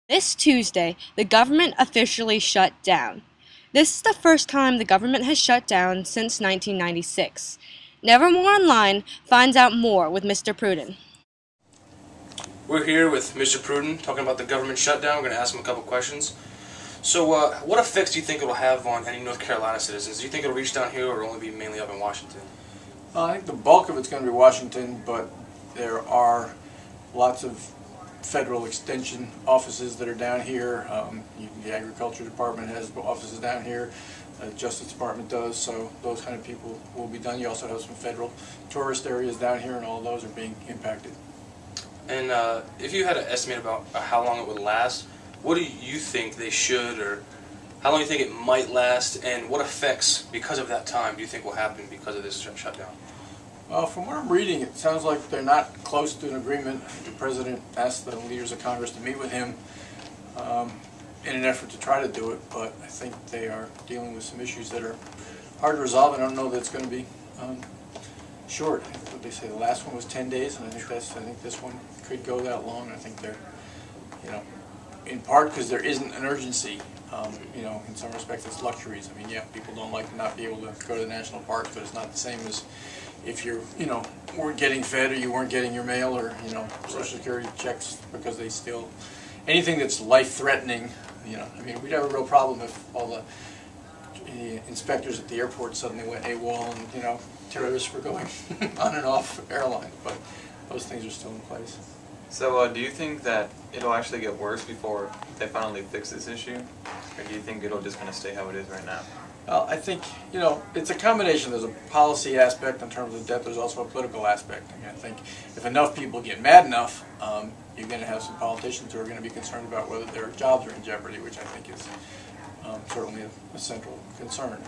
This Tuesday, the government officially shut down. This is the first time the government has shut down since 1996. Nevermore Online finds out more with Mr. Pruden. We're here with Mr. Pruden talking about the government shutdown. We're going to ask him a couple questions. So, what effects do you think it will have on any North Carolina citizens? Do you think it will reach down here or only be mainly up in Washington? I think the bulk of it's going to be Washington, but there are lots of federal extension offices that are down here. The Agriculture Department has offices down here. The Justice Department does, so those kind of people will be done. You also have some federal tourist areas down here, and all those are being impacted. And if you had an estimate about how long it would last, what do you think they should, or how long do you think it might last, and what effects, because of that time, do you think will happen because of this shutdown? Well, from what I'm reading, it sounds like they're not close to an agreement. The President asked the leaders of Congress to meet with him in an effort to try to do it, but I think they are dealing with some issues that are hard to resolve. I don't know that it's going to be short. What they say, the last one was 10 days, and I think this one could go that long. I think they're, in part because there isn't an urgency. In some respects it's luxuries. I mean, yeah, people don't like to not be able to go to the national parks, but it's not the same as if you're, weren't getting fed or you weren't getting your mail or, Social Security checks because they still, anything that's life-threatening, I mean, we'd have a real problem if all the inspectors at the airport suddenly went AWOL and, terrorists were going on and off airlines, but those things are still in place. So do you think that it'll actually get worse before they finally fix this issue? Or do you think it'll just kind of stay how it is right now? Well, I think, it's a combination. There's a policy aspect in terms of debt. There's also a political aspect. I think if enough people get mad enough, you're going to have some politicians who are going to be concerned about whether their jobs are in jeopardy, which I think is certainly a central concern.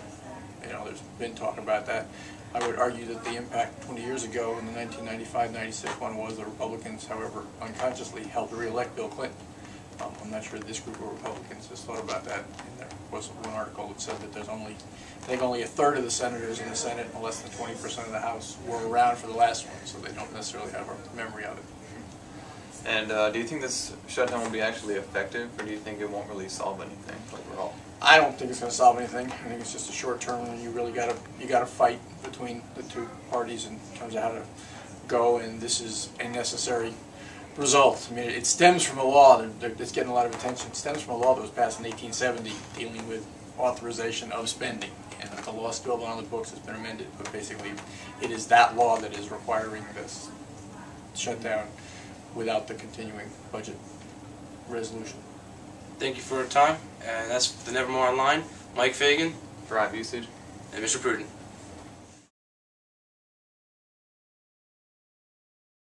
There's been talk about that. I would argue that the impact 20 years ago in the 1995-96 one was the Republicans, however, unconsciously helped re-elect Bill Clinton. I'm not sure this group of Republicans has thought about that. And there was one article that said that there's only, I think only a third of the senators in the Senate and less than 20% of the House were around for the last one, so they don't necessarily have a memory of it. And do you think this shutdown will be actually effective, or do you think it won't really solve anything overall? I don't think it's going to solve anything. I think it's just a short term, and you really got to fight between the two parties in terms of how to go. And this is a necessary result. I mean, it stems from a law that's getting a lot of attention. It stems from a law that was passed in 1870 dealing with authorization of spending, and the law still been on the books. Has been amended, but basically, it is that law that is requiring this shutdown without the continuing budget resolution. Thank you for your time, and that's the Nevermore Online. Mike Fagan, Drive usage. and Mr. Pruden.